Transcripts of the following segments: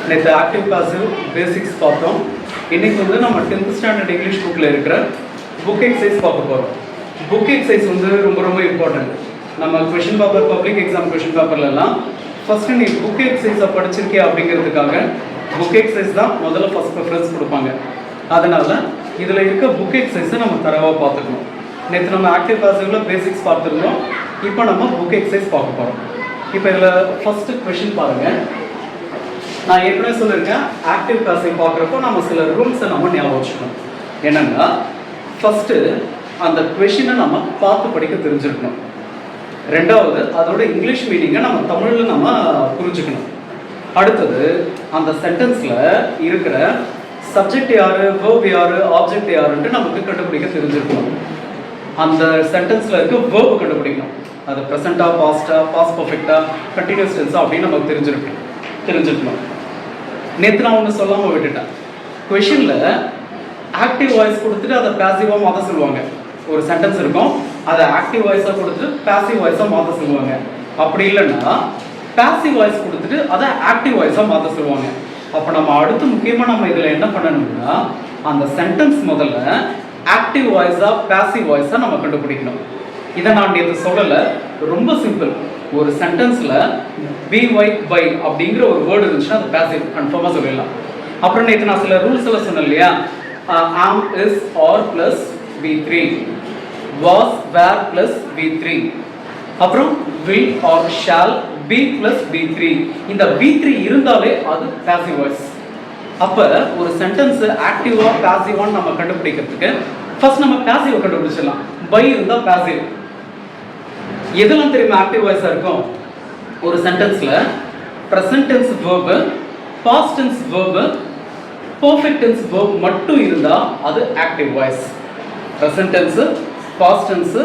நேற்று active passive basics பார்த்தோம். இன்றைக்கி வந்து நம்ம 10th ஸ்டாண்டர்ட் இங்கிலீஷ் புக்கில் இருக்கிற புக் எக்ஸசைஸ் பார்க்க போகிறோம். புக் எக்ஸசைஸ் வந்து ரொம்ப ரொம்ப இம்பார்ட்டன்ட். நம்ம question paper, public exam question பேப்பர்லலாம் ஃபஸ்ட்டு நீ புக் எக்ஸசைஸை படிச்சிருக்கியா அப்படிங்கிறதுக்காக புக் எக்ஸசைஸ் தான் முதல்ல ஃபஸ்ட் ப்ரிஃபரன்ஸ் கொடுப்பாங்க. அதனால் இதில் இருக்க புக் எக்ஸசைஸை நம்ம தரவாக பார்த்துக்கணும். நேற்று நம்ம ஆக்டிவ் பாசிவில் பேசிக்ஸ் பார்த்துருந்தோம். இப்போ நம்ம புக் எக்ஸசைஸ் பார்க்க போகிறோம். இப்போ இதில் ஃபஸ்ட்டு கொஷின் பாருங்கள். நான் ஏற்கனவே சொல்லியிருக்கேன், ஆக்டிவ் பாசிவ் பார்க்குறப்போ நம்ம சில ரூல்ஸை நம்ம ஞாபகம் வச்சுக்கணும். என்னென்னா, ஃபஸ்ட்டு அந்த கொஷினை நம்ம பார்த்து படிக்க தெரிஞ்சிருக்கணும். ரெண்டாவது, அதோட இங்கிலீஷ் மீனிங்கை நம்ம தமிழில் நம்ம புரிஞ்சுக்கணும். அடுத்தது, அந்த சென்டென்ஸில் இருக்கிற சப்ஜெக்ட் யார், வேர்ப் யார், ஆப்ஜெக்ட் யாருன்ட்டு நமக்கு கண்டுபிடிக்க தெரிஞ்சிருக்கணும். அந்த சென்டென்ஸில் இருக்க வேர்பை கண்டுபிடிக்கணும். அது ப்ரெசண்ட்டா, பாஸ்டா, பாஸ்ட் பர்ஃபெக்டா, கண்டினியூஸ் டென்ஸா அப்படின்னு நமக்கு தெரிஞ்சிருக்கணும். நேற்று நான் ஒன்று சொல்லாமல் விட்டுட்டேன். கொஷினில் ஆக்டிவ் வாய்ஸ் கொடுத்துட்டு அதை பேசிவாக மாற்ற சொல்லுவாங்க. ஒரு சென்டென்ஸ் இருக்கும், அதை ஆக்டிவ் வாய்ஸாக கொடுத்துட்டு பேசிவ் வாய்ஸாக மாற்ற சொல்லுவாங்க. அப்படி இல்லைன்னா பேசிவ் வாய்ஸ் கொடுத்துட்டு அதை ஆக்டிவ் வாய்ஸாக மாற்ற சொல்லுவாங்க. அப்போ நம்ம அடுத்து முக்கியமாக நம்ம இதில் என்ன பண்ணணும்னா, அந்த சென்டென்ஸ் முதல்ல ஆக்டிவ் வாய்ஸாக பேசிவ் வாய்ஸாக நம்ம கண்டுபிடிக்கணும். இதை நான் நேற்று சொல்லலை, ரொம்ப சிம்பிள். ஒரு சென்டென்ஸில் பை அப்படிங்கிற ஒரு வேர்டு இருந்துச்சுன்னா அது பேசிவ் கன்ஃபார்மாக சொல்லிடலாம். அப்புறம் நேற்று நான் சில ரூல்ஸ் எல்லாம் சொன்னேன் இல்லையா, am, is, are plus V3, was, were plus V3, அப்புறம் will or shall, be plus V3. இந்த V3 இருந்தாலே அது பேசிவ் வாய்ஸ். அப்போ ஒரு சென்டென்ஸ் ஆக்டிவா பேசிவான்னு நம்ம கண்டுபிடிக்கிறதுக்கு ஃபர்ஸ்ட் நம்ம பேசிவ் கண்டுபிடிச்சிடலாம். பை இருந்தால் பேசிவ். எதெல்லாம் தெரியுமா ஆக்டிவ் வாய்ஸாக இருக்கும்? ஒரு சென்டென்ஸில் present tense verb, past tense verb, perfect tense verb மட்டும் இருந்தால் அது active voice. Present tense, past tense,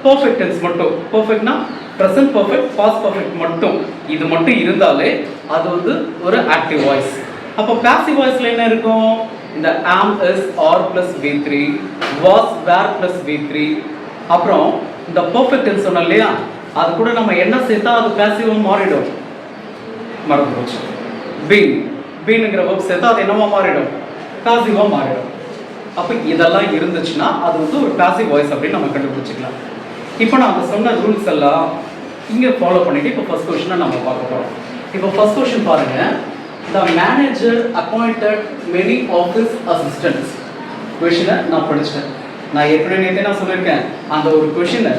perfect tense மட்டும். பர்ஃபெக்ட்னா ப்ரெசன்ட் பர்ஃபெக்ட், பாஸ்ட் பர்ஃபெக்ட் மட்டும். இது மட்டும் இருந்தாலே அது வந்து ஒரு ஆக்டிவ் வாய்ஸ். அப்போ பேசிவ் வாய்ஸில் என்ன இருக்கும்? இந்த am, is, are plus V3, was, were plus V3, அப்புறம் இந்த பர்ஃபெக்ட் டென்ஸ் சொன்னோம் இல்லையா, அது கூட நம்ம என்ன சேர்த்தா அது பேசிவாக மாறிடும்? மறந்து போச்சு. பீனுங்கிற வேர்ப் சேர்த்தா அது என்னவா மாறிடும்? பேசிவாக மாறிடும். அப்போ இதெல்லாம் இருந்துச்சுன்னா அது வந்து ஒரு பேசிவ் வாய்ஸ் அப்படின்னு நம்ம கண்டுபிடிச்சிக்கலாம். இப்போ நான் சொன்ன ரூல்ஸ் எல்லாம் இங்கே ஃபாலோ பண்ணிட்டு இப்போ ஃபர்ஸ்ட் கொஸ்டினை நம்ம பார்க்க போகிறோம். இப்போ ஃபர்ஸ்ட் கொஸ்டின் பாருங்க. The manager appointed many office assistants. கொஸ்டினை நான் படிச்சிட்டேன். நான் ஏற்கனவே நான் சொல்லியிருக்கேன், அந்த ஒரு கொஷினை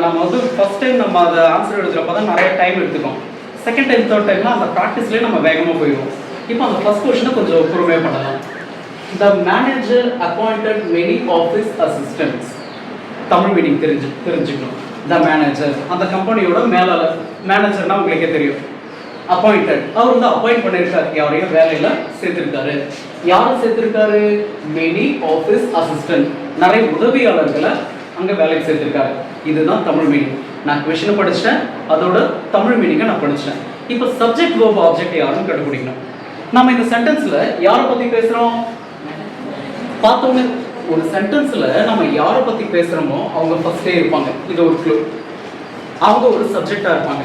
நம்ம வந்து ஃபர்ஸ்ட் டைம் நம்ம அதை ஆன்சர் எழுதுறப்ப தான் நிறைய டைம் எடுத்துக்கோம். செகண்ட் டைம், தேர்ட் டைம்லாம் அந்த ப்ராக்டிஸ்லேயே நம்ம வேகமாக போயிடுவோம். இப்போ அந்த ஃபர்ஸ்ட் கொஷினை கொஞ்சம் பொறுமையாக பண்ணலாம். The manager appointed many office assistants. Tamil meaning தெரிஞ்சுக்கணும். The manager அந்த கம்பெனியோட மேலாளர். மேனேஜர்னா உங்களுக்கே தெரியும். அப்பாயிண்டட், அவர் வந்து அப்பாயிண்ட் பண்ணியிருக்காரு, யாரையும் வேலையில் சேர்த்திருக்காரு. யாரும் சேர்த்திருக்காரு? மெனி ஆஃபீஸ் அசிஸ்டன்ட், நிறைய உதவியாளர்களை அங்கே வேலைக்கு சேர்த்திருக்காரு. இதுதான் தமிழ் மீனிங். நான் கொஷினை படிச்சிட்டேன், அதோட தமிழ் மீனிங்கை நான் படிச்சிட்டேன். இப்போ சப்ஜெக்ட் வேர்ப் ஆப்ஜெக்ட் யாருன்னு கண்டுபிடிக்கணும். நம்ம இந்த சென்டென்ஸில் யாரை பற்றி பேசுகிறோம்? பார்த்தோன்னே ஒரு சென்டென்ஸில் நம்ம யாரை பற்றி பேசுகிறோமோ அவங்க ஃபர்ஸ்டே இருப்பாங்க. இது ஒரு க்ளூ. அவங்க ஒரு சப்ஜெக்டாக இருப்பாங்க,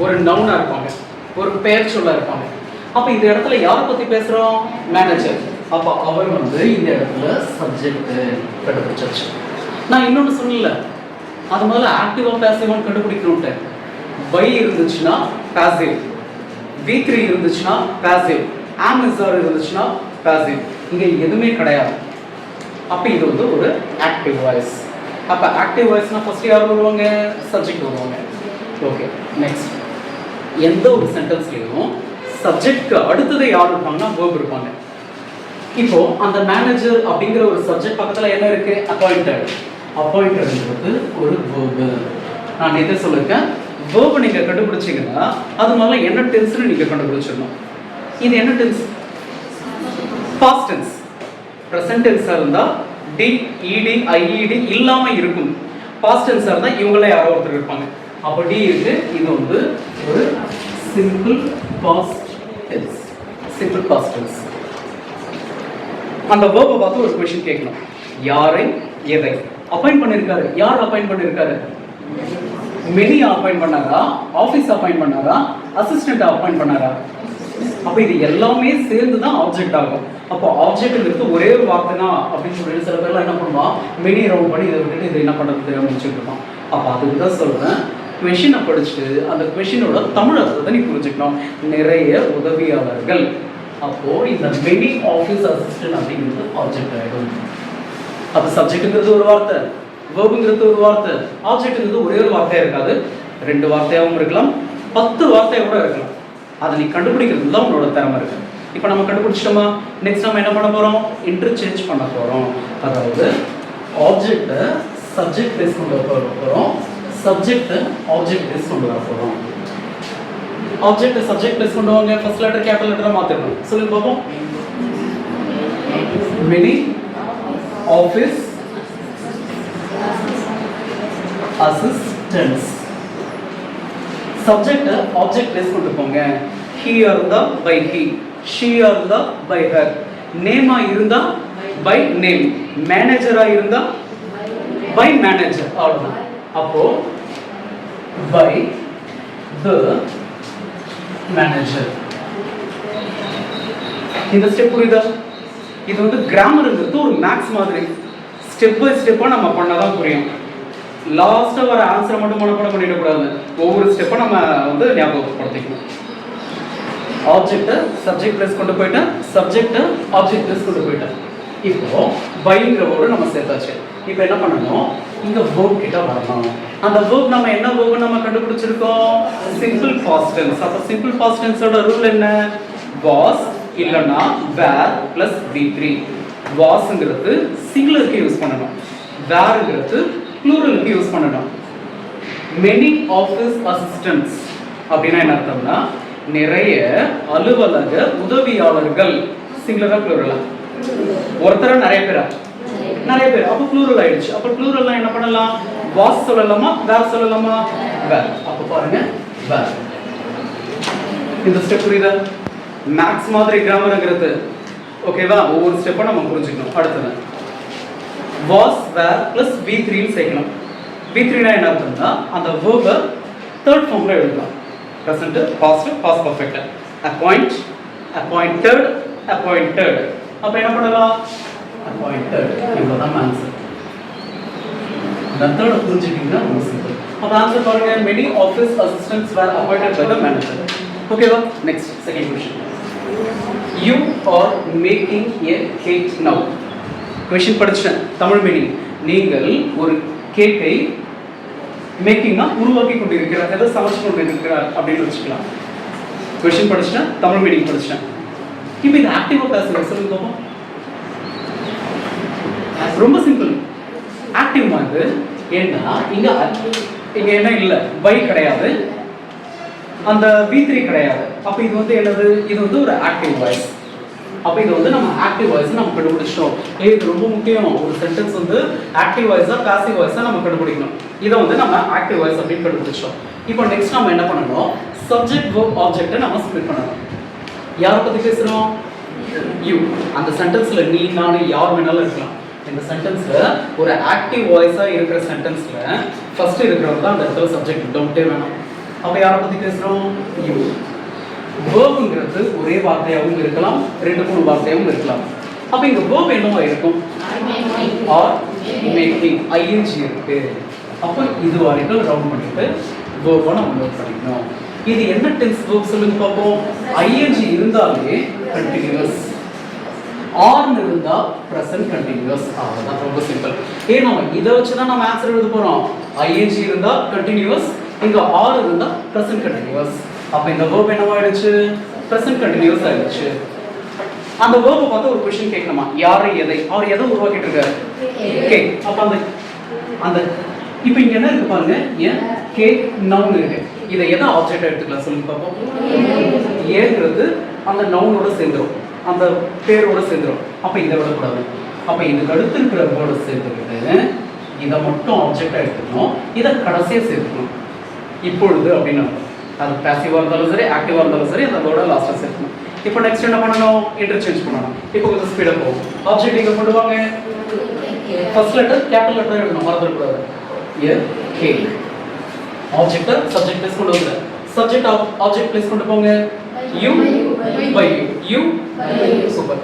ஒரு நவுனாக இருப்பாங்க, ஒரு பெயர் சொல்ல இருப்பாங்க. அப்போ இந்த இடத்துல யாரை பற்றி பேசுகிறோம்? மேனேஜர். அப்போ அவர் வந்து இந்த இடத்துல சப்ஜெக்ட் கண்டுபிடிச்சாச்சு. நான் இன்னொன்று சொல்லல, அது முதல்ல ஆக்டிவாக பேசிவான்னு கண்டுபிடிக்கணுன்ட்டு. பை இருந்துச்சுன்னா பேசிவ், V3 இருந்துச்சுன்னா பேசிவ், ஆம், இஸ், ஆர் இருந்துச்சுன்னா பேசிவ். இங்கே எதுவுமே கிடையாது. அப்போ இது வந்து ஒரு ஆக்டிவ் வாய்ஸ். அப்போ ஆக்டிவ் வாய்ஸ்னால் ஃபர்ஸ்ட் யார் வருவாங்க? சப்ஜெக்ட் வருவாங்க. Okay, next. எந்த ஒரு சென்டென்ஸ்லையும் சப்ஜெக்ட்க்கு அடுத்தது யார் இருப்பாங்கன்னா வேர்ப் இருப்பாங்க. இப்போ அந்த மேனேஜர் அப்படிங்கிற ஒரு சப்ஜெக்ட் பக்கத்தில் என்ன இருக்கு? அப்பாயிண்டட். அப்பாயிண்டட்ன்றது ஒரு வேர்பு. நான் நேற்று சொல்லியிருக்கேன், வேர்பை நீங்கள் கண்டுபிடிச்சிங்கன்னா அது முதல்ல என்ன டென்ஸ்னு நீங்கள் கண்டுபிடிச்சிடணும். இது என்ன டென்ஸ்? Past tense. ப்ரெசன்ட் டென்ஸாக இருந்தால் டி, இடி, ஐஇடி இல்லாமல் இருக்கும். பாஸ்ட் டென்ஸாக இருந்தால் இவங்கள யாரோ ஒருத்தர் இருப்பாங்க. அப்போ டி இருக்கு. இது வந்து ஒரு simple past tense. Simple past tense. அந்த வேர்பை பார்த்து ஒரு கொஸ்டின் கேட்கணும். யாரை, எதை அப்பாயிண்ட் பண்ணியிருக்காரு? யார் அப்பாயிண்ட் பண்ணியிருக்காரு? மெனி அப்பாயிண்ட் பண்ணாரா? ஆஃபீஸ் அப்பாயிண்ட் பண்ணாரா? அசிஸ்டன்ட் அப்பாயிண்ட் பண்ணாரா? அப்போ இது எல்லாமே சேர்ந்து தான் ஆப்ஜெக்ட் ஆகும். அப்போ ஆப்ஜெக்ட்ங்கிறது ஒரே ஒரு வார்த்தை தான் அப்படின்னு சொல்லிட்டு சில பேர்லாம் என்ன பண்ணுவான், மெனி ரவுண்ட் பண்ணி இதை விட்டுட்டு இதை என்ன பண்ணுறது தெரியாமல் முடிச்சுட்டு இருப்பான். அப்போ அதுக்கு தான் சொல்கிறேன், கொஷினை படிச்சுட்டு அந்த கொஷினோட தமிழ் அர்த்தத்தை நீ புரிஞ்சுக்கணும். நிறைய உதவியாளர்கள். அப்போது இந்த மெனி ஆஃபீஸ் அசிஸ்டன்ட் அப்படிங்கிறது ஆப்ஜெக்ட் ஆகிடும். அப்போ சப்ஜெக்ட்டுங்கிறது ஒரு வார்த்தை, வேர்புங்கிறது ஒரு வார்த்தை, ஆப்ஜெக்ட்டுங்கிறது ஒரே ஒரு வார்த்தையாக இருக்காது, 2 வார்த்தையாகவும் இருக்கலாம், 10 வார்த்தையாக கூட இருக்கலாம். அதை நீ கண்டுபிடிக்கிறது தான் உன்னோட திறமை இருக்கு. இப்போ நம்ம கண்டுபிடிச்சிட்டோமா? நெக்ஸ்ட் நம்ம என்ன பண்ண போகிறோம்? இன்டர்சேஞ்ச் பண்ண போகிறோம். அதாவது ஆப்ஜெக்டை சப்ஜெக்ட் பேஸ் கொண்டு வர போகிறோம், சப்ஜெக்ட் ஆப்ஜெக்ட் பேஸ் கொண்டு வர போகிறோம். ஆப்ஜெக்ட் சப்ஜெக்ட் பேஸ் கொண்டு வாங்க. ஃபர்ஸ்ட் லெட்டர் கேபிட்டல் லெட்டரா மாத்திரணும். சொல்லுங்க பாப்போம். Many office assistants. Subject object base கொண்டு போங்க. he இருந்தா by he, she இருந்தா by her, நேமா இருந்தா by name, மேனேஜரா இருந்தா by manager. அவ்வளவுதான். அப்போ by the manager. இந்த ஸ்டெப் புரியுதா? இது வந்து கிராமர்ங்கிறது ஒரு மேக்ஸ் மாதிரி ஸ்டெப் பை ஸ்டெப்பாக நம்ம பண்ணாதான் புரியும். லாஸ்ட்டாக வர ஆன்சரை மட்டும் மனப்பாடம் பண்ணிடக்கூடாது, ஒவ்வொரு ஸ்டெப்பை நம்ம வந்து ஞாபகப்படுத்திக்கணும். ஆப்ஜெக்டை சப்ஜெக்ட் பிளேஸ் கொண்டு போயிட்டேன், சப்ஜெக்டை ஆப்ஜெக்ட் பிளேஸ் கொண்டு போயிட்டேன். இப்போ பைங்கிற வேர்டு நம்ம சேர்த்தாச்சு. இப்போ என்ன பண்ணணும்? இங்க verb கிட்ட வரணும். அந்த verb நம்ம என்ன verb நம்ம கண்டுபிடிச்சிருக்கோம்? Simple past tense. அப்ப சிம்பிள் பாஸ்ட் டென்ஸோட ரூல் என்ன? was இல்லனா were plus v3. wasங்கிறது சிங்குலருக்கு யூஸ் பண்ணணும், wereங்கிறது ப்ளூரலுக்கு யூஸ் பண்ணணும். many office assistants அப்படினா என்ன அர்த்தம்னா நிறைய அலுவலக உதவியாளர்கள். சிங்குலரா ப்ளூரலா? ஒருத்தரா நிறைய பேரா? நிறைய பேர். அப்ப ப்ளூரல் ஆயிடுச்சு. அப்ப ப்ளூரல்னா என்ன பண்ணலாம்? was சொல்லலாமா were சொல்லலாமா? were. அப்ப பாருங்க were. இந்த ஸ்டெப் புரியுதா? மேக்ஸ் மாதிரி கிராமர்ங்கிறது ஓகேவா? ஒவ்வொரு ஸ்டெப்பா நம்ம புரிஞ்சுக்கணும். அடுத்து was were plus v3 சேர்க்கணும். v3 னா என்ன அர்த்தம்னா அந்த verb தேர்ட் ஃபார்ம்ல எழுதலாம். present, past, past perfect. appoint, appointed, appointed. அப்ப என்ன பண்ணலாம்? appointed. இவ்வளவுதான் ஆன்சர். மெத்தட் புரிஞ்சிட்டீங்கன்னா ரொம்ப சிம்பிள். அப்ப ஆன்சர் பாருங்க, many office assistants were appointed by the manager. ஓகேவா? Next second question. you are making a cake now. Question படிச்சேன். தமிழ் மீனிங். நீங்கள் ஒரு கேக்கை மேக்கிங்னா உருவாக்கி கொண்டிருக்கிறார், ஏதோ சமைச்சு கொண்டிருக்கிறார் அப்படின்னு வச்சுக்கலாம். क्वेश्चन படிச்சேன், தமிழ் மீனிங் படிச்சேன். இப்போ இது ஆக்டிவா பேசுங்க சொல்லுங்க பாப்போம். ரொம்ப சிம்பிள். ஆக்டிவ் மாதிரி ஏன்னா இங்க என்ன இல்ல, பை கிடையாது, அந்த v3 கிடையாது. அப்ப இது வந்து என்னது? இது வந்து ஒரு ஆக்டிவ் வாய்ஸ். அப்ப இது வந்து நம்ம ஆக்டிவ் வாய்ஸ் நம்ம கண்டுபிடிச்சோம். இது ரொம்ப முக்கியம். ஒரு சென்டென்ஸ் வந்து ஆக்டிவ் வாய்ஸா பாசிவ் வாய்ஸா நம்ம கண்டுபிடிக்கணும். இதை வந்து நம்ம ஆக்டிவ் வாய்ஸ் அப்படின்னு கண்டுபிடிச்சோம். இப்போ நெக்ஸ்ட் நம்ம என்ன பண்ணணும்? சப்ஜெக்ட் வெர்ப் ஆப்ஜெக்ட்டை நம்ம ஸ்ப்ளிட் பண்ணணும். யாரை பத்தி பேசுறோம்? யூ. அந்த சென்டென்ஸ்ல நீ நான் யார் வேணாலும் இருக்கலாம். இந்த சென்டென்ஸ்ல ஒரு ஆக்டிவ் வாய்ஸா இருக்கிற சென்டென்ஸ்ல ஃபர்ஸ்ட் இருக்கிறவங்க தான் அந்த இடத்துல சப்ஜெக்ட், டவுட்டே வேணாம். அப்ப யாரை பத்தி பேசுறோம்? யூ. வேர்ப்ங்கிறது ஒரே வார்த்தையாகவும் இருக்கலாம், 2-3 வார்த்தையாகவும் இருக்கலாம். அப்ப இங்க வேர்ப் என்னவா இருக்கும்? ஆர் மேக்கிங், ஐஎன்ஜி இருக்கு. அப்ப இது வரைக்கும் ரவுண்ட் பண்ணிட்டு வேர்பை நம்ம நோட் பண்ணிக்கணும். இது என்ன டென்ஸ் வேர்ப் சொல்லுங்க பாப்போம். ஐஎன்ஜி இருந்தாலே கண்டினியூஸ், ஆர் இருந்தா பிரசன்ட் கண்டினியூஸ். அவ்வளவுதான், ரொம்ப சிம்பிள். ஏன்னா இதை வச்சுதான் நம்ம ஆன்சர் எழுத போறோம். ஐஎன்ஜி இருந்தா கண்டினியூஸ், இங்க ஆர் இருந்தா பிரசன்ட் கண்டினியூஸ். அப்ப இந்த verb என்னவாயிடுச்சு? present continuous ஆயிடுச்சு. அந்த verb பார்த்து ஒரு क्वेश्चन கேட்கணுமா? யாரை எதை அவர் எதை உருவாக்கிட்டு இருக்காரு? கேக். அப்ப அந்த இப்போ இங்க என்ன இருக்கு பாருங்க, ஏன் கேக் நவுன் இருக்கு. இதை எதை ஆப்ஜெக்ட் எடுத்துக்கலாம் சொல்லுங்க பாப்போம். ஏங்கிறது அந்த நவுனோட சேர்ந்துரும், அந்த பேரோட சேர்ந்துரும். அப்ப இதை விடக்கூடாது. அப்ப இதுக்கு அடுத்து இருக்கிற வேர்டை சேர்த்துக்கிட்டு இதை மட்டும் ஆப்ஜெக்டா எடுத்துக்கணும், இதை கடைசியா சேர்த்துக்கணும். இப்பொழுது அப்படின்னு அது பாசிவா இருந்தாலும் சரி, ஆக்டிவா இருந்தாலும் சரி, அந்த வேர்டை லாஸ்டா சேர்க்கணும். இப்போ நெக்ஸ்ட் என்ன பண்ணணும்? இன்டர்சேஞ்ச் பண்ணணும். இப்போ கொஞ்சம் ஸ்பீடா போகும். ஆப்ஜெக்ட் இங்க கொண்டு வாங்க. ஃபர்ஸ்ட் லெட்டர் கேபிட்டல் லெட்டர் எழுதணும், மறந்துடக்கூடாது. ஏ கேக். ஆப்ஜெக்ட் சப்ஜெக்ட் பிளேஸ் கொண்டு வாங்க. சப்ஜெக்ட் ஆப்ஜெக்ட் பிளேஸ் கொண்டு போங்க. you by you, you super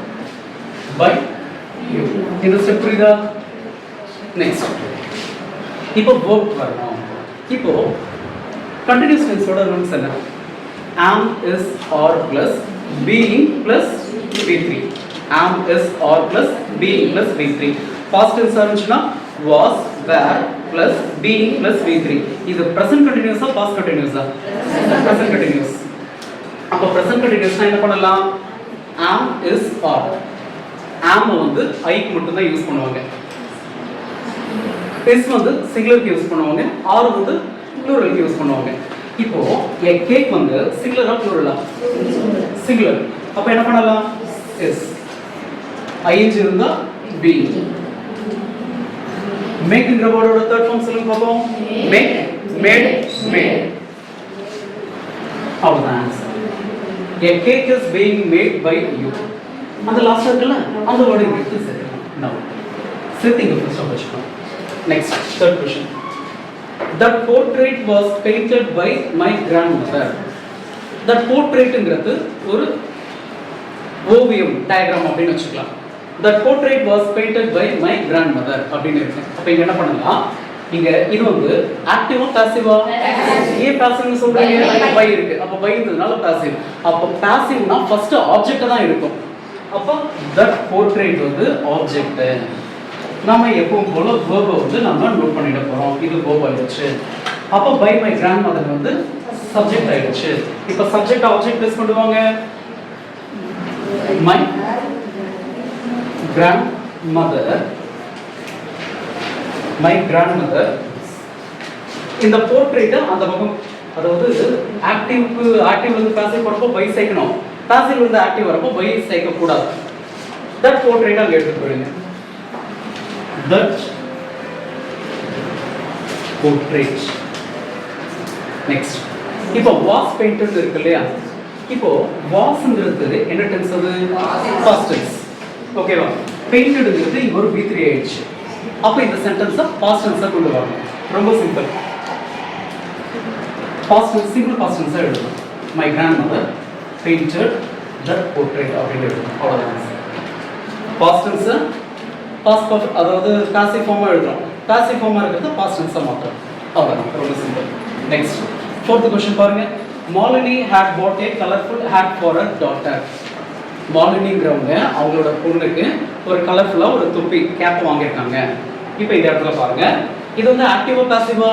by you. இந்த ஸ்டெப் புரியுதா? நெக்ஸ்ட் இப்போ verb வரணும். இப்போ continuous tense ஓட ரூல்ஸ் என்ன? am is or plus being plus v3. am is or plus being plus v3. past tense இருந்துச்சுனா was were plus being plus v3. இது present continuous ஆ past continuous ஆ? present continuous. அப்ப present continuous என்ன பண்ணலாம்? am is or. am வந்து I க்கு மட்டும் தான் use பண்ணுவாங்க. is வந்து singular க்கு யூஸ் பண்ணுவாங்க. or வந்து plural க்கு யூஸ் பண்ணுவாங்க. இப்போ a cake வந்து singular ஆ plural ஆ? singular. அப்ப என்ன பண்ணலாம்? is. ing இருந்தா being. make ங்கற வேர்டோட third form சொல்லுங்க பாப்போம். make, made, made. அவ்வளவுதான் answer. A cake is being made by you. அந்த லாஸ்ட் இருக்குல்ல அந்த வேர்ட் இங்க எடுத்து சேர்க்கணும். now setting the first question. next third question. That portrait was painted by my grandmother. That portrait ங்கிறது ஒரு ஓவியம் டயகிராம் அப்படினு வெச்சுக்கலாம். That portrait was painted by my grandmother அப்படினு இருக்கு. அப்ப இங்க என்ன பண்ணலாம்? இங்க இது வந்து ஆக்டிவா பாசிவா? ஏன் பாசிவ்னு சொல்றீங்க? பை இருக்கு. அப்ப பை இருந்ததுனால பாசிவ். அப்ப பாசிவ்னா ஃபர்ஸ்ட் ஆப்ஜெக்ட் தான் இருக்கும். அப்ப that portrait வந்து ஆப்ஜெக்ட். நாம எப்பவும் போல verb வந்து நம்ம நோட் பண்ணிட போறோம். இது verb ஆயிடுச்சு. அப்ப by my grandmother வந்து சப்ஜெக்ட் ஆயிடுச்சு. இப்ப சப்ஜெக்ட் ஆப்ஜெக்ட் ப்ளேஸ் பண்ணுவாங்க. my grandmother, my grandmother. இந்த portrait அந்த பக்கம் அதாவது ஆக்டிவ் வந்து பாசிவ் வரப்போ by சேர்க்கணும். பாசிவ் வந்து ஆக்டிவ் வரப்போ by சேர்க்க கூடாது. that portrait அங்க எடுத்து போடுங்க. that portrait. next இப்போ was painted இருக்கு இல்லையா? இப்போ wasங்கிறது என்ன டென்ஸ் அது? past tense. ஓகேவா? paintedங்கிறது இங்க ஒரு v3 ஆயிடுச்சு. அப்ப இந்த சென்டென்ஸை past tense-ஆ கொண்டு வரணும். ரொம்ப simple. past tense simple past tense-ஆ எழுதணும். my grandmother painted that portrait அப்படின்னு எழுதணும். அவ்வளவுதான். past tense past perfect அதாவது passive form-ஆ எழுதுறோம். passive form-ஆ இருக்கிறது past tense-ஆ மாத்துறோம். அவ்வளவுதான். ரொம்ப சிம்பிள். next fourth question பாருங்க. Malini had bought a colorful hat for her daughter. மாலினிங்கிறவங்க அவங்களோட பொண்ணுக்கு ஒரு கலர்ஃபுல்லா ஒரு தொப்பி கேப் வாங்கியிருக்காங்க. இப்போ இந்த இடத்துல பாருங்க, இது வந்து ஆக்டிவா பாசிவா?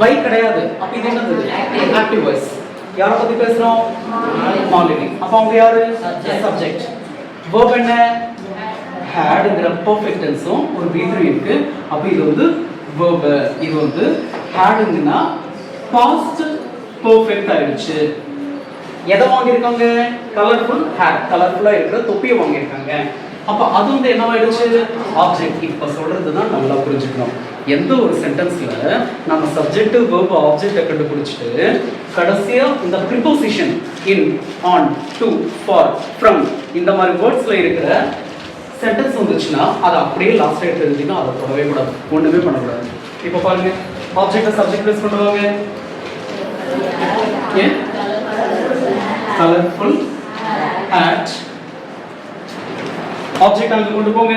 பை கிடையாது. அப்ப இது என்னது? Active voice. யாரை பத்தி பேசுறோம்? மாலினி. அப்ப அவங்க யாரு? சப்ஜெக்ட். verb என்ன? hadங்கிற பெர்ஃபெக்ட் டென்ஸும் ஒரு v3 இருக்கு. அப்ப இது வந்து verb. இது வந்து hadங்னா past perfect ஆயிடுச்சு. எதை வாங்கியிருக்காங்க? Colourful hat. கலர்ஃபுல்லா இருக்கிற தொப்பியை வாங்கியிருக்காங்க. அப்ப அது வந்து என்னவாயிடுச்சு? ஆப்ஜெக்ட். இப்ப சொல்றது தான் நல்லா புரிஞ்சுக்கணும். எந்த ஒரு சென்டென்ஸ்ல நம்ம சப்ஜெக்ட் வெர்ப் ஆப்ஜெக்ட்டை கண்டுபிடிச்சிட்டு கடைசியா இந்த preposition in, on, to, for, from இந்த மாதிரி வேர்ட்ஸ்ல இருக்கிற சென்டென்ஸ் வந்துச்சுன்னா அதை அப்படியே லாஸ்ட் எடுத்து எழுதினா அதை தொடவே கூடாது. ஒண்ணுமே பண்ணக்கூடாது. இப்போ பாருங்க, ஆப்ஜெக்டை சப்ஜெக்ட் ப்ளேஸ் பண்ணுவாங்க. ஏன்? colorful hat. object அங்க கொண்டு போங்க.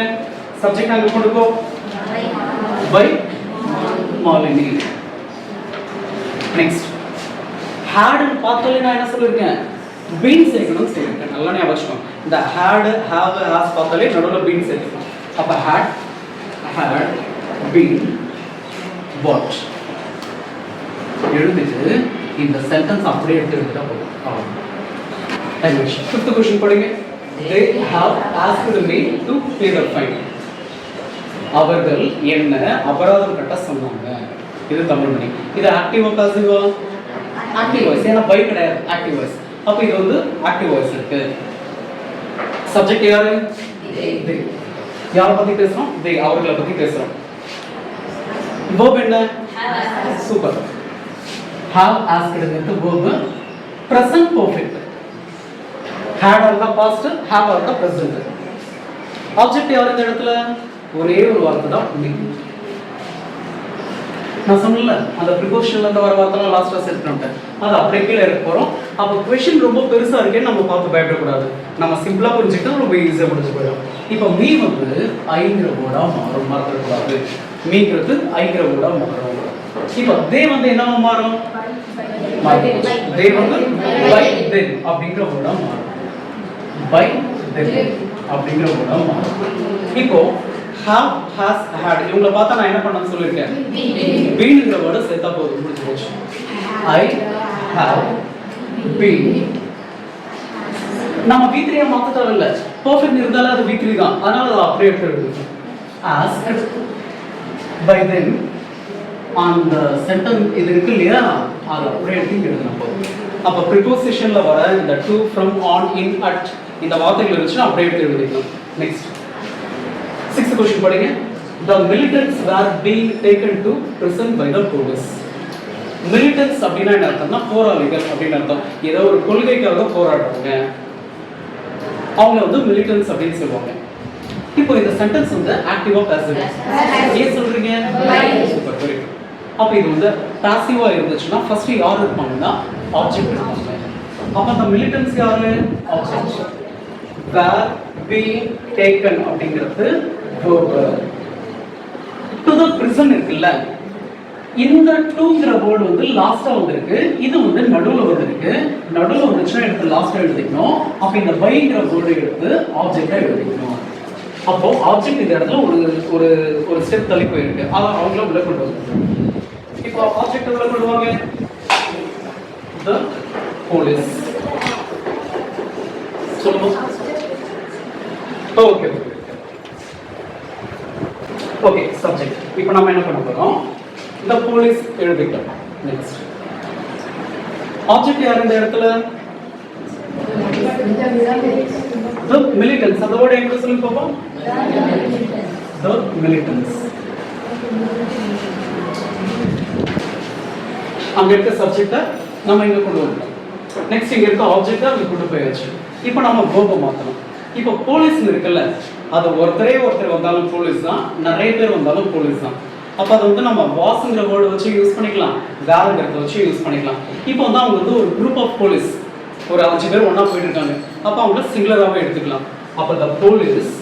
subject அங்க கொண்டு போ. by Malini. next had னு பார்த்தாலே நான் என்ன சொல்லிருக்கேன்? been சேர்க்கணும்னு சொல்லிருக்கேன். நல்லா ஞாபகம் வச்சுக்கோங்க. இந்த had, have, has பார்த்தாலே நடுவுல been சேர்க்கணும். அப்ப had been bought எழுதிட்டு இந்த சென்டென்ஸ் அப்படியே எடுத்துக்கிட்டா போதும். Fifth question படிங்க. They have asked me to pay the fine. அவர்கள் என்ன அபராதம் கட்ட சொன்னாங்க. இது தமிழ் மணி. இது ஆக்டிவா பாசிவா? Active voice. ஏன்னா பை கிடையாது, ஆக்டிவ் வாய்ஸ். அப்ப இது வந்து ஆக்டிவ் வாய்ஸ் இருக்கு. சப்ஜெக்ட் யாரு? they. யாரை பத்தி பேசுறோம்? they. அவர்களை பத்தி பேசுறோம். verb என்ன? சூப்பர். have asked ங்கிறது verb. present perfect. had or the past, have or the present. object யார் இந்த இடத்துல? ஒரே ஒரு வார்த்தை தான் me. நான் சொன்னல அந்த ப்ரிபோசிஷன்ல இருந்து வர வார்த்தைலாம் லாஸ்டா செட் பண்ணிட்டேன். அது அப்படியே கீழே இருக்க போறோம். அப்போ क्वेश्चन ரொம்ப பெருசா இருக்கே நம்ம பார்த்து பயப்படக்கூடாது. நம்ம சிம்பிளா புரிஞ்சுக்கிட்டா ரொம்ப ஈஸியா முடிஞ்சு போயிடும். இப்போ மீ வந்து ஐங்கிற வேர்டா மாறும், மறந்துடக்கூடாது. மீங்கிறது ஐங்கிற வேர்டா மாறும். இப்போ தே வந்து என்னவா மாறும்? தே வந்து பை தென் அப்படிங்கிற வேர்டா மாறும். பை தென் அப்படிங்கிற வேர்டா மாறும். இப்போ have has had இவங்கள பார்த்தா நான் என்ன பண்ணனும் சொல்லிருக்கேன். beenங்கிற வேர்ட சேர்த்தா போதும், முடிஞ்சு போச்சு. I have been. நம்ம v3 மாத்த தேவையில்ல. பெர்ஃபெக்ட் இருந்தால அது v3 தான். அதனால அதை அப்படியே எடுத்துடுங்க. asked by them on the sentence இது இருக்கு இல்லையா, அதை அப்படியே எடுத்து எழுதணும் போதும். அப்ப prepositionல வர இந்த to, from, on, in, at இந்த வார்த்தைகள் இருந்துச்சுன்னா அப்படியே எடுத்து எழுதிக்கலாம். நெக்ஸ்ட் 6th question படிங்க. The militants were being taken to prison by the police. Militants அப்படினா என்ன அர்த்தம்னா போராளிகள் அப்படின அர்த்தம். ஏதோ ஒரு கொள்கைக்காக போராடுறாங்க, அவங்க வந்து militants அப்படினு சொல்லுவாங்க. இப்போ இந்த சென்டென்ஸ் வந்து ஆக்டிவா பாசிவா? ஏன் சொல்றீங்க? Super, very good. அப்ப இது வந்து பாசிவா இருந்துச்சுன்னா ஃபர்ஸ்ட் யார் இருப்பாங்கன்னா ஆப்ஜெக்ட் இருப்பாங்க. அப்ப அந்த militants யாரு? ஆப்ஜெக்ட். were being taken அப்படிங்கிறது verb. to the prison இருக்குல்ல, இந்த டுங்கிற வேர்ட் வந்து லாஸ்டா வந்திருக்கு, இது வந்து நடுவுல வந்திருக்கு. நடுவுல வந்துச்சுன்னா எடுத்து லாஸ்டா எழுதிக்கணும். அப்ப இந்த பைங்கிற வேர்டை எடுத்து ஆப்ஜெக்டா எழுதிக்கணும். அப்போ ஆப்ஜெக்ட் இந்த இடத்துல ஒரு ஒரு ஒரு ஸ்டெப் தள்ளி போயிருக்கு. அத அவங்கள உள்ள கொண்டு வருவாங்க. இப்போ ஆப்ஜெக்ட் உள்ள கொண்டு வாங்க. the police சொல்லுங்க. Okay okay, subject. இப்போ நம்ம என்ன பண்ண போறோம்? the police எழுதிட்டோம். நெக்ஸ்ட் ஆப்ஜெக்ட் யார் இந்த இடத்துல? the militants. அதோட என்ன சொல்லுங்க பாப்போம்? the militants. அங்க இருக்க சப்ஜெக்ட நம்ம இங்க கொண்டு வரணும். நெக்ஸ்ட் இங்க இருக்க ஆப்ஜெக்ட அங்க கொண்டு போயாச்சு. இப்போ நம்ம verb மாத்தணும். இப்போ போலீஸ் இருக்குல்ல, அது ஒருத்தர் வந்தாலும் போலீஸ் தான், நிறைய பேர் வந்தாலும் போலீஸ் தான். அப்ப அது வந்து நம்ம வாஸ்ங்கிற வேர்ட் வச்சு யூஸ் பண்ணிக்கலாம், வேர்ங்கிறத வச்சு யூஸ் பண்ணிக்கலாம். இப்போ வந்து அவங்க வந்து ஒரு குரூப் ஆஃப் போலீஸ், ஒரு 5 பேர் ஒண்ணா போயிட்டு இருக்காங்க. அப்ப அவங்க சிங்குலராவே எடுத்துக்கலாம். அப்ப the போலீஸ்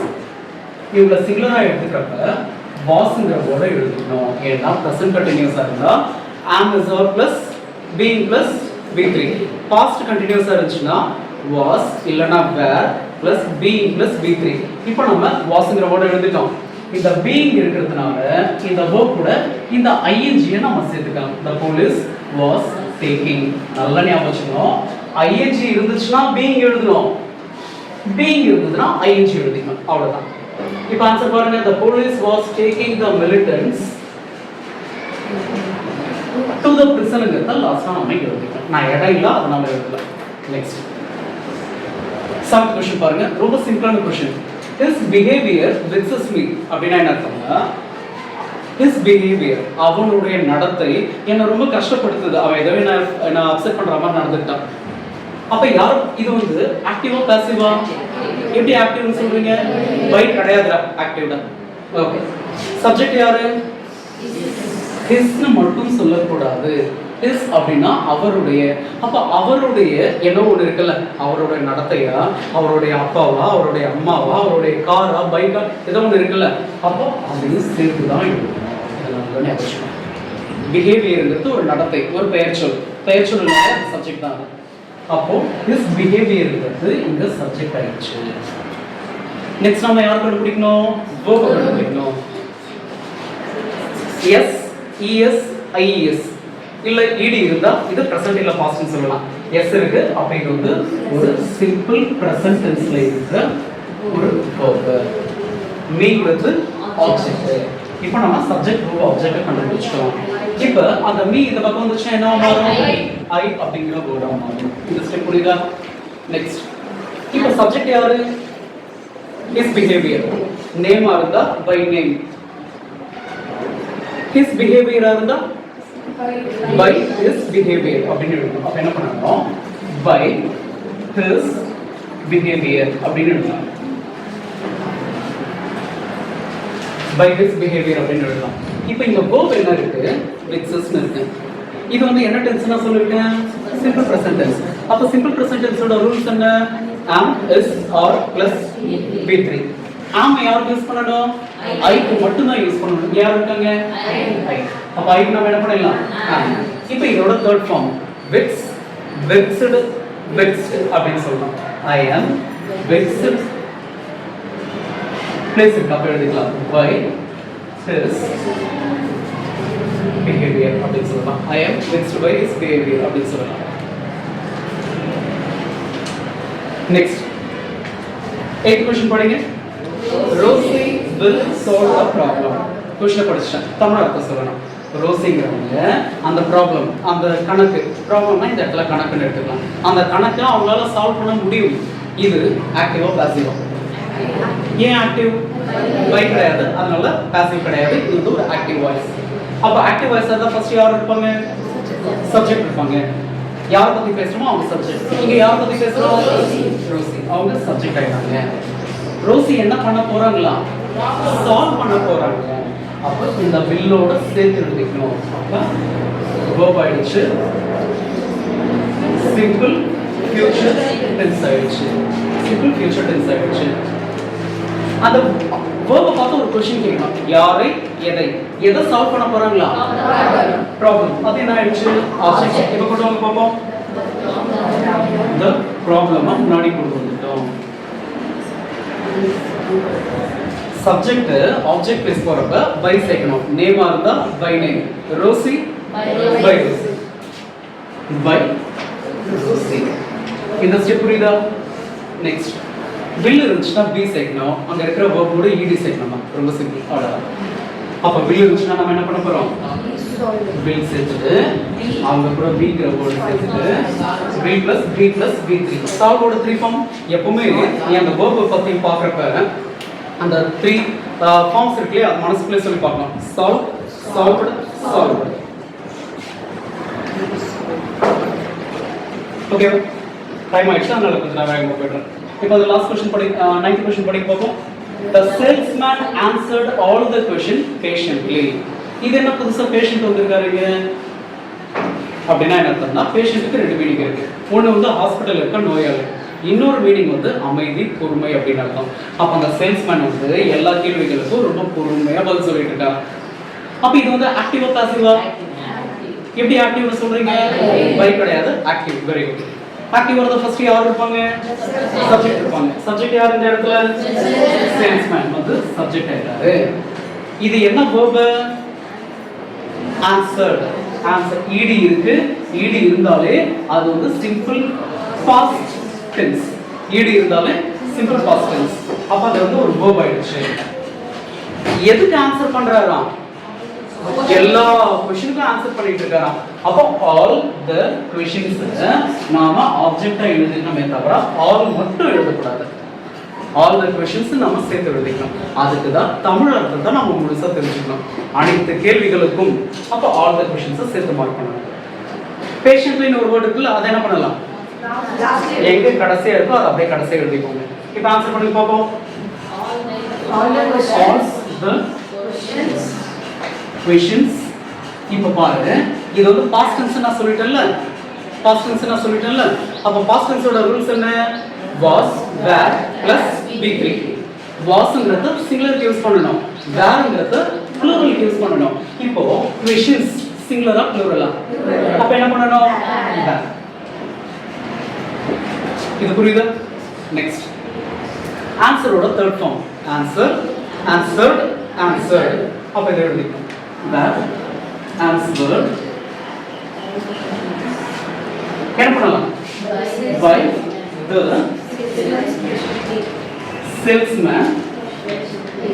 இவங்க சிங்குலரா எடுத்துக்கிறப்ப வாஸ்ங்கிற வேர்டை எழுதிக்கணும். ஏன்னா பிரசன்ட் கண்டினியூஸா இருந்தா am is or plus being plus v3. Past கண்டினியூஸா இருந்துச்சுன்னா was இல்லனா were plus being plus v3. இப்போ நம்ம wasங்கிற வேர்ட் எழுதிட்டோம். இந்த being இருக்குறதுனால இந்த verb கூட இந்த ing நம்ம சேர்த்துக்கலாம். the police was taking. நல்லா ஞாபகம் வச்சுக்கணும். ing இருந்துச்சுனா being எழுதணும், being இருந்ததுனா ing எழுதிக்கணும். அவ்வளவுதான். இப்போ ஆன்சர் பாருங்க. the police was taking the militants to the prison ங்கறத லாஸ்டா நம்ம எழுதிக்கலாம். நான் இடம் இல்ல அதனால எழுதல. நெக்ஸ்ட் 7th क्वेश्चन பாருங்க. ரொம்ப சிம்பிளான question. his behavior vexes me அப்படினா என்ன அர்த்தம்னா, his behavior அவனுடைய நடத்தை என்ன ரொம்ப கஷ்டப்படுத்துது, அவன் ஏதோ என்ன அப்செட் பண்ற மாதிரி நடந்துட்டான். அப்ப யார் இது வந்து ஆக்டிவா பாசிவா? எப்படி ஆக்டிவ்னு சொல்றீங்க? பை கிடையாதுடா, ஆக்டிவ் தான். ஓகே, சப்ஜெக்ட் யாரு? his னு மட்டும் சொல்லக்கூடாது. his அப்படினா அவருடைய. அப்ப அவருடைய என்ன ஒன்று இருக்குல்ல, அவருடைய நடத்தையா, அவருடைய அப்பாவா, அவருடைய அம்மாவா, அவருடைய காரா, பைக்கா, ஏதோ ஒன்று இருக்குல்ல, அப்போ அதையும் சேர்த்து தான் எழுதணும். இதெல்லாம் ஞாபகம். பிஹேவியர்ங்கிறது ஒரு நடத்தை, ஒரு பெயர்ச்சொல். பெயர்ச்சொல் சப்ஜெக்ட் தான். அப்போ his behaviorங்கிறது இங்க சப்ஜெக்ட் ஆயிடுச்சு. நெக்ஸ்ட் நம்ம யார் கண்டுபிடிக்கணும்? verb கண்டுபிடிக்கணும். s es ies இல்ல ed இருந்தா இது present இல்ல past னு சொல்லலாம். s இருக்கு, அப்ப இது வந்து ஒரு சிம்பிள் present tenseல இருக்கிற ஒரு verb. me வந்து object. இப்போ நம்ம subject verb object கண்டுபிடிச்சிட்டோம். இப்போ அந்த me இந்த பக்கம் வந்துச்சுன்னா என்ன மாறும்? I அப்படிங்கிற வேர்டா மாறும். இந்த ஸ்டெப் புரியுதா? நெக்ஸ்ட் இப்போ சப்ஜெக்ட் யாரு? his behavior. நேம் இருந்தா by name. his behavior இருந்தா by his behavior அப்படின்னு எழுதணும். அப்ப என்ன பண்ணணும்? by his behavior அப்படின்னு எழுதணும். by his behavior அப்படின்னு எழுதலாம். இப்போ இந்த verb என்ன இருக்கு? vexesன்னு இருக்கு. இது வந்து என்ன டென்ஸ்னா சொல்லிருக்கேன்? Simple present tense. அப்ப சிம்பிள் பிரசன்ட் டென்ஸோட ரூல்ஸ் என்ன? am, is, are plus be3. am யார் யூஸ் பண்ணனும்? I க்கு மட்டும் தான் யூஸ் பண்ணனும். யார் இருக்காங்க? I. அப்ப I க்கு நாம என்ன பண்ணலாம்? am. இப்போ இதோட third form vex, vexed, vexed அப்படினு சொல்லலாம். I am vexed. place இருக்கு அப்ப எழுதிக்கலாம். by his behavior அப்படினு சொல்லலாம். I am vexed by his behavior அப்படினு சொல்லலாம். Next 8th question படிங்க. Rosie will solve a problem. question படிச்சேன். தமிழ் அர்த்தம் சொல்லணும். ரோசிங்கிறவங்க அந்த ப்ராப்ளம், அந்த கணக்கு, ப்ராப்ளம்னா இந்த இடத்துல கணக்குன்னு எடுத்துக்கலாம். அந்த கணக்கை அவங்களால சால்வ் பண்ண முடியும். இது ஆக்டிவா பாசிவா? ஏன் ஆக்டிவ்? பை கிடையாது, அதனால பாசிவ் கிடையாது. இது ஒரு ஆக்டிவ் வாய்ஸ். அப்ப ஆக்டிவ் வாய்ஸ் தான் ஃபர்ஸ்ட் யார் இருப்பாங்க? சப்ஜெக்ட் இருப்பாங்க. யார் பத்தி பேசுறோமோ அவங்க சப்ஜெக்ட். இங்க யார் பத்தி பேசுறோம்? ரோசி. அவங்க சப்ஜெக்ட் ஆயிட்டாங்க. ரோசி என்ன பண்ண போறாங்களா? சால்வ் பண்ண போறாங்க. அப்ப இந்த வில்லோட சேர்த்து எழுதிக்கணும். அப்ப verb ஆயிடுச்சு. சிம்பிள் ஃபியூச்சர் டென்ஸ் ஆயிடுச்சு. சிம்பிள் ஃபியூச்சர் டென்ஸ் ஆயிடுச்சு. அந்த verb பார்த்து ஒரு क्वेश्चन கேட்கணும். யாரை, எதை, எதை சால்வ் பண்ண போறாங்களா? ப்ராப்ளம். அது என்ன ஆயிடுச்சு? ஆப்ஜெக்ட். இப்போ கொண்டு வாங்க பாப்போம். the problem முன்னாடி கொண்டு வந்துட்டோம். சப்ஜெக்ட் ஆப்ஜெக்ட் பேஸ் போறப்ப பை சேர்க்கணும். நேமா இருந்தா by name. Rosie by Rosie. By Rosie. இந்த ஸ்டெப் புரியுதா? நெக்ஸ்ட் will இருந்துச்சுன்னா be சேர்க்கணும். அங்க இருக்கிற verb ஓட ed சேர்க்கணும். ரொம்ப சிம்பிள். அவ்வளவுதான். அப்ப will இருந்துச்சுன்னா நம்ம என்ன பண்ண போறோம்? will சேர்த்துட்டு அவங்க கூட be ங்கற வேர்ட் சேர்த்துட்டு will plus be plus be3. solve ஓட 3 ஃபார்ம். எப்பவுமே நீ அந்த verb பத்தி பார்க்கறப்ப அந்த 3 ஃபார்ம்ஸ் இருக்குல, அது மனசுக்குள்ளே சொல்லி பார்க்கணும். solve, solved, solved. Okay, time ஆயிடுச்சு, அதனால கொஞ்சம் நான் வேகமா போயிடுறேன். இப்போ அந்த லாஸ்ட் क्वेश्चन படி 9th क्वेश्चन படிக்க பார்ப்போம். The salesman answered all the question patiently. இது என்ன புதுசா பேஷண்ட் வந்திருக்காருங்க அப்படின்னா என்ன அர்த்தம்னா, பேஷண்ட்டுக்கு ரெண்டு மீனிங் இருக்கு. ஒன்று வந்து ஹாஸ்பிட்டல் இருக்க நோயாளி, இன்னொரு மீனிங் வந்து அமைதி, பொறுமை அப்படின்னு அர்த்தம். அப்போ அந்த சேல்ஸ்மேன் வந்து எல்லா கேள்விகளுக்கும் ரொம்ப பொறுமையா பதில் சொல்லிட்டு இருக்காங்க. அப்போ இது வந்து ஆக்டிவா பாசிவா? எப்படி ஆக்டிவ்னு சொல்றீங்க? பை கிடையாது, ஆக்டிவ். Very good. ஆக்டிவ் வரத ஃபர்ஸ்ட் யார் இருப்பாங்க? சப்ஜெக்ட் இருப்பாங்க. சப்ஜெக்ட் யார் இந்த இடத்துல? சேல்ஸ்மேன் வந்து சப்ஜெக்ட் ஆயிட்டாரு. இது என்ன verb? answered. ஆன்சர் ed இருக்கு. ed இருந்தாலே அது வந்து சிம்பிள் பாஸ்ட் டென்ஸ். ed இருந்தாலே சிம்பிள் பாஸ்ட் டென்ஸ். அப்ப அது வந்து ஒரு verb ஆயிடுச்சு. எதுக்கு ஆன்சர் பண்றாராம்? எல்லா क्वेश्चनக்கும் ஆன்சர் பண்ணிட்டு இருக்காராம். அப்போ all the questions நாம ஆப்ஜெக்ட்டா எழுதிக்கணுமே தவிர all மட்டும் எழுத கூடாது. all the questions நம்ம சேர்த்து எழுதிக்கணும். அதுக்கு தான் தமிழ் அர்த்தத்தை நம்ம முழுசா தெரிஞ்சுக்கணும். அனைத்து கேள்விகளுக்கும் அப்ப all the questions சேர்த்து மார்க் பண்ணணும். பேஷண்ட்லின் ஒரு வேர்ட் இருக்குல்ல, அதை என்ன பண்ணலாம்? எங்க கடைசியா இருக்கோ அதை அப்படியே கடைசியா எழுதிக்கோங்க. இப்போ ஆன்சர் பண்ணி பார்ப்போம். all the questions. இப்போ பாருங்க, இது வந்து past tense நான் சொல்லிட்டேன்ல, past tense நான் சொல்லிட்டேன்ல. அப்ப past tense ஓட ரூல்ஸ் என்ன? was, were plus be3. wasங்கறத சிங்குலர் யூஸ் பண்ணனும், wereங்கறத ப்ளூரல் யூஸ் பண்ணனும். இப்போ questions சிங்குலரா ப்ளூரலா? அப்ப என்ன பண்ணனும்? were. இது புரியுதா? நெக்ஸ்ட் ஆன்சரோட third form. Answer, answered, answered. அப்ப இத எழுதிக்கணும். were, answered. என்ன பண்ணலாம்? by the salesman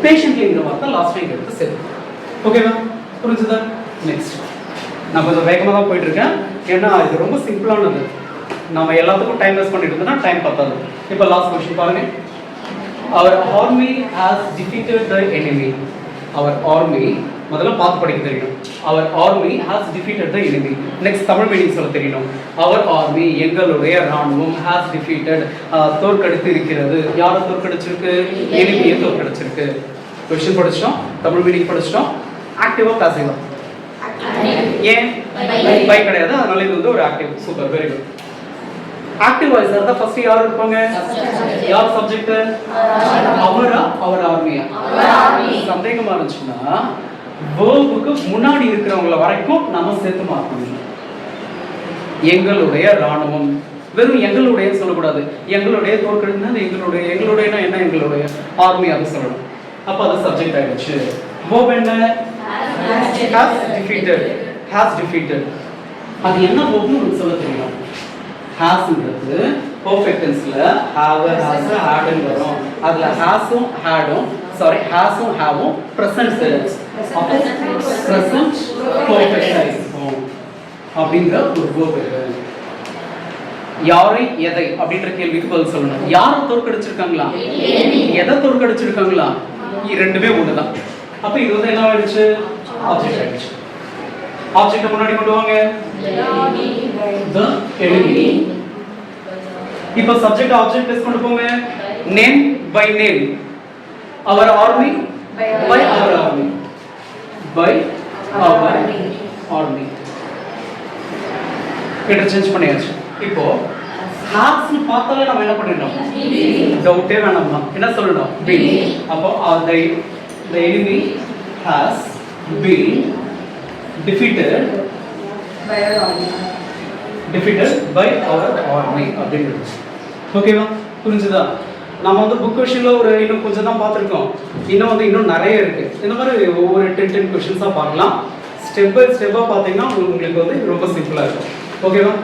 patientlyங்கிற வார்த்தை லாஸ்ட் டைம் எடுத்து சேர்த்து. ஓகேவா? புரிஞ்சுதா? நெக்ஸ்ட் நான் கொஞ்சம் வேகமாக தான் போயிட்டு இருக்கேன், ஏன்னா இது ரொம்ப சிம்பிளானது. நம்ம எல்லாத்துக்கும் டைம் வேஸ்ட் பண்ணிட்டு இருந்தோம்னா டைம் பத்தாது. இப்போ லாஸ்ட் क्वेश्चन பாருங்க. our army has defeated the enemy. our army முதல்ல பார்த்து படிக்க தெரியணும். our army has defeated the enemy. Next Tamil meaning சொல்ல தெரியணும். our army எங்களுடைய ராணுவம் has defeated தோற்கடித்து இருக்கிறது. யாரை தோற்கடிச்சிருக்கு? எனிமியை தோற்கடிச்சிருக்கு. क्वेश्चन படிச்சோம், தமிழ் மீனிங் படிச்சோம். ஆக்டிவா பாசிவா? ஏன் பை கிடையாது, அதனால இது வந்து ஒரு active. Super, very good. Active voice இருந்தா ஃபர்ஸ்ட் யார் இருப்பாங்க? யார் சப்ஜெக்ட்? அவரா அவர் ஆர்மியா? சந்தேகமா இருந்துச்சுன்னா வேர்புக்கு முன்னாடி இருக்கிறவங்கள வரைக்கும் நம்ம சேர்த்து மாற்றணும். எங்களுடைய ராணுவம், வெறும் எங்களுடைய சொல்லக்கூடாது. எங்களுடைய தோற்கடினா எங்களுடைய, எங்களுடையனா என்ன? எங்களுடைய ஆர்மி அது சொல்லணும். அப்ப அது சப்ஜெக்ட் ஆயிடுச்சு. verb என்ன? has defeated. has defeated. அது என்ன verb-னு உங்களுக்கு சொல்ல தெரியும்? hasன்றது perfect tense-ல have, has, had ன்னு வரும். அதுல has-உம் had-உம் has-உம் have-உம் present tense. அப்ப present perfect ஆயிருக்கும் அப்படிங்கிற ஒரு verb இருக்கு. யாரை எதை அப்படின்ற கேள்விக்கு பதில் சொல்லணும். யாரை தோற்கடிச்சிருக்காங்களா? எதை தோற்கடிச்சிருக்காங்களா? ரெண்டுமே ஒண்ணுதான். அப்ப இது வந்து என்ன ஆயிடுச்சு? ஆப்ஜெக்ட் ஆயிடுச்சு. ஆப்ஜெக்ட் முன்னாடி கொண்டு வாங்க. the enemy. இப்ப சப்ஜெக்ட் ஆப்ஜெக்ட் பிளேஸ் கொண்டு போங்க. Name by name. our army by our army. by our army. Interchange பண்ணியாச்சு. இப்போ has னு பார்த்தாலே நம்ம என்ன பண்ணிடணும்? டவுட்டே வேணாமா? என்ன சொல்லணும்? been. அப்போ the enemy has been defeated by our army அப்படிங்கிறது. ஓகேவா? புரிஞ்சுதா? நம்ம வந்து புக் கொஸ்டின்ல ஒரு இன்னும் கொஞ்சம் தான் பார்த்துருக்கோம். இன்னும் நிறைய இருக்கு. இந்த மாதிரி ஒவ்வொரு 10 கொஸ்டின்ஸாக பார்க்கலாம். ஸ்டெப் பை ஸ்டெப்பாக பார்த்தீங்கன்னா உங்களுக்கு வந்து ரொம்ப சிம்பிளாக இருக்கும். ஓகேவா?